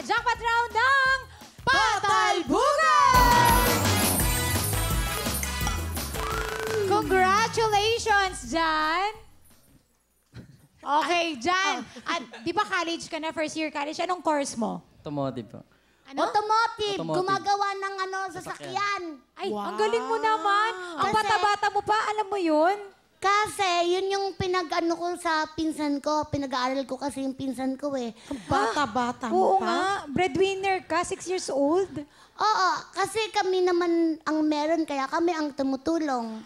jackpot round ng Patalbugan! Congratulations, Jan! Okay, Jan. At di ba college ka na, first year college? Anong course mo? Automotive po. Ano? Automotive. Automotive. Gumagawa ng sasakyan. Ay, ang galing mo naman. Ang Kasi- bata-bata mo pa, alam mo yun? Kasi yun yung pinag-ano ko sa pinsan ko. Pinag-aaral ko kasi yung pinsan ko eh. Bata-bata Oo mo pa. nga, breadwinner ka, 6 years old. Oo, kasi kami naman ang meron, kaya kami ang tumutulong.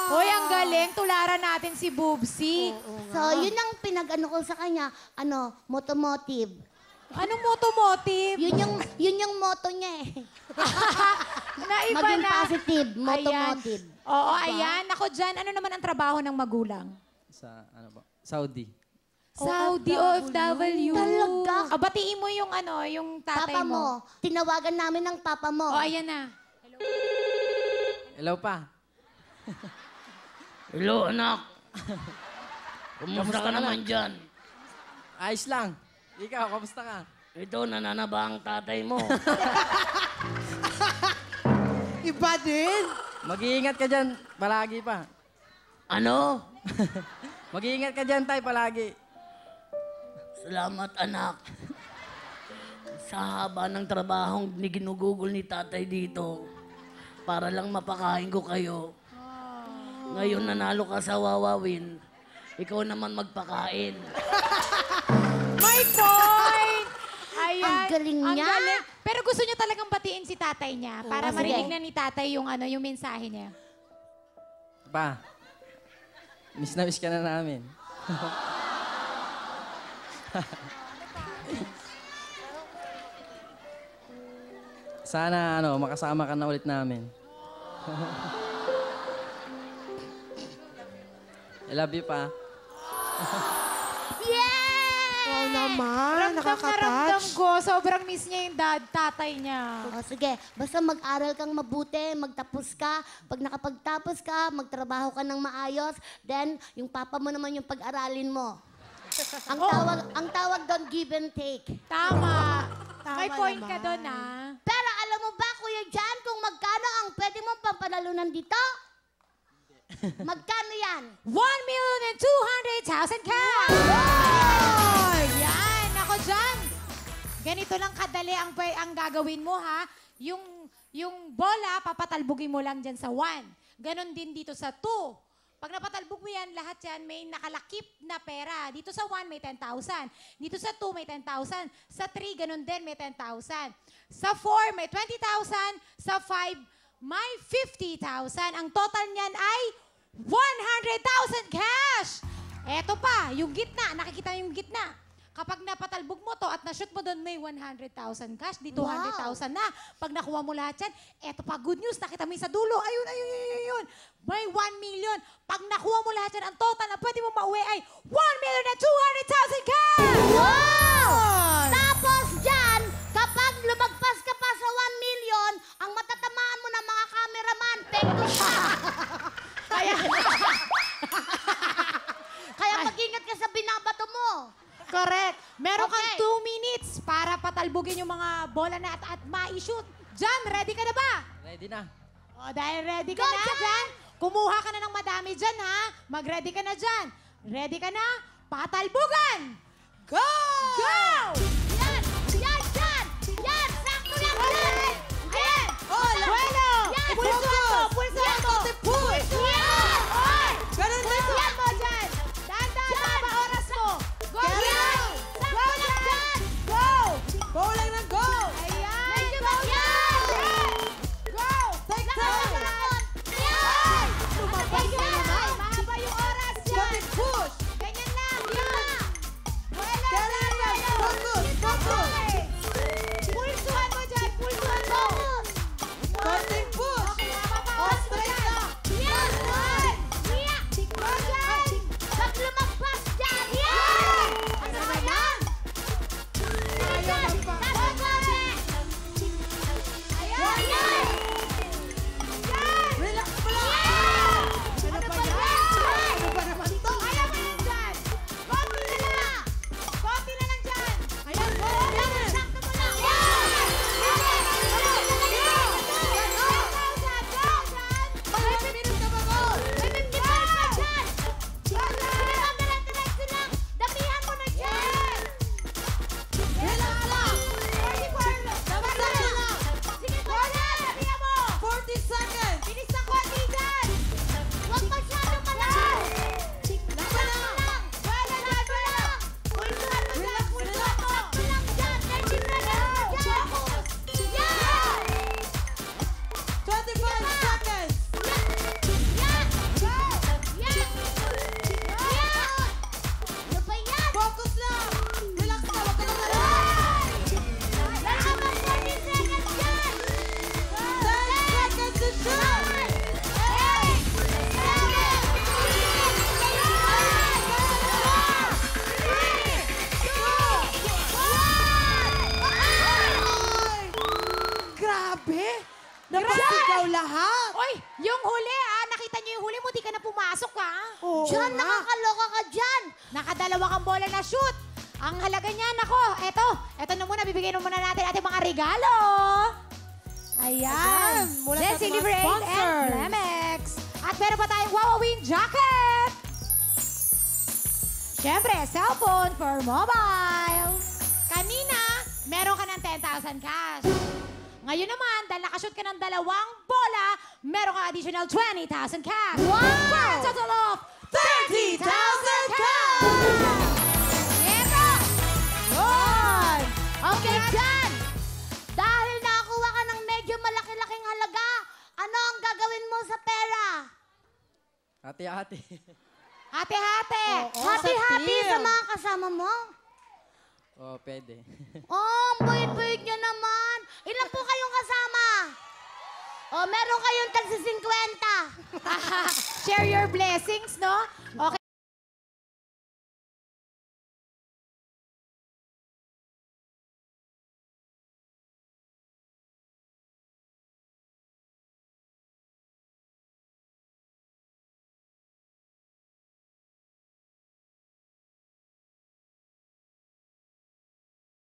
Hoy, ang galing. Tularan natin si Boobsy. So, yun ang pinag-ano ko sa kanya, motomotive. Anong motomotive? Yun yung motto niya eh. Naiba Maging na. positive, motomotive. Ayan. Oo, ayan. Ako dyan, ano naman ang trabaho ng magulang? Sa, ano po, Saudi. Saudi OFW. Talaga? Batiin mo yung yung tatay Papa mo. Tinawagan namin ng papa mo. Oh, ayan na. Hello pa. Hello, anak. Kumusta ka naman dyan? Ayos lang. Ikaw, kamusta ka? Ito, nananaba ang tatay mo. Iba din. Mag-iingat ka dyan, palagi pa. Ano? Mag-iingat ka dyan, tay, palagi. Salamat, anak. Sa haba ng trabahong ginugugol ni tatay dito, para lang mapakain ko kayo. Ngayon nanalo ka sa wawawin, ikaw naman magpakain. My point! Ayan. Ang galing Ang niya. galing. Pero gusto niya talagang batiin si tatay niya para sige. marinig na ni tatay yung yung mensahe niya. Pa, miss na miss ka na namin. Sana, makasama ka na ulit namin. I love you, pa. Oo naman, Ramdam na ramdam nakaka-touch. ko. Sobrang miss niya yung tatay niya. O sige, basta mag-aral kang mabuti, magtapos ka. Pag nakapagtapos ka, magtrabaho ka ng maayos, then yung papa mo naman yung pag-aralin mo. Ang tawag doon, give and take. Tama. May Tama point ka naman. doon, ah. Pero alam mo ba, Kuya Jan, kung magkano ang pwede mong pampanalunan dito? Magkano yan? 1,200,000 cash! Yan! Ako dyan! Ganito lang kadali ang gagawin mo, ha? Yung bola, papatalbugin mo lang dyan sa 1. Ganon din dito sa 2. Pag napatalbog mo yan, lahat yan may nakalakip na pera. Dito sa 1, may 10,000. Dito sa 2, may 10,000. Sa 3, ganun din, may 10,000. Sa 4, may 20,000. Sa 5, may 50,000. Ang total niyan ay 100,000 cash! Eto pa, yung gitna. Nakikita yung gitna. Kapag napatalbog mo to at na-shoot mo doon, may 100,000 cash. Di 200,000 na. Pag nakuha mo lahat yan, eto pa, good news. Nakita mo yung sa dulo. Ayun. May 1 million. Pag nakuha mo lahat yan, ang total na pwede mo mauwi ay 1,200,000 cash! Wow! Tapos dyan, kapag lumagpas ka pa sa 1 million, ang matatamaan mo ng mga cameraman, pekto siya. Kaya mag-ingat ka sa binabato mo. Correct. Meron kang Okay. 2 minutes para patalbugin yung mga bola na at ma-shoot. Jan, ready ka na ba? Ready na. O, dahil ready ka Go, na, Jan! Jan, kumuha ka na ng madami dyan, ha? Mag-ready ka na dyan. Ready ka na? Patalbugan! Go! Go! Yan! Yan! Yan! Yan! Sakto lang yan! Ayan! Oh, Bueno! Yan! Pulsuhan mo! Pulsuhan mo! Push! Yan! Oy! Ganun lang! Pulsuhan mo dyan! Dahan-dahan, tama oras mo! Go, Kaya Jan! Sakto Go, lang Jan! yan! Go! Go lang na go! Ayan! Medyo Go, yan! Jan! Go! Take Sakto time! lang! Yan! Lumabas na naman! Mahaba yung oras, Jan! Push! Ganyan lang, yan! lahat. Oy, yung huli nakita niyo yung huli mo, di ka na pumasok Oo Diyan, nga. nakakaloka ka dyan. Nakadalawa kang bola na shoot. Ang halaga niya, nako, eto na muna, bibigyan na muna natin ating mga regalo. Ayan. Ayan, mula sa Zen mga Celebrate and sponsors. Lemex. At meron pa tayong Wawawin Jacket. Siyempre, cellphone for mobile. Kanina, meron ka ng 10,000 cash. Ngayon naman, dahil nakashoot ka ng 2 bola, meron ka additional 20,000 cash. Wow! For a total of 30,000 cash! Eto! Yun! Okay, Jan. Dahil nakakuha ka ng medyo malaki-laking halaga, ano ang gagawin mo sa pera? Hati-hati. Hati-hati! Hati-hati deal. sa mga kasama mo? Oh, pwede. Oh, ang bait-bait niya naman. Ilan po kayong kasama? Oh, meron kayong tagsi 50. Share your blessings, no? Okay.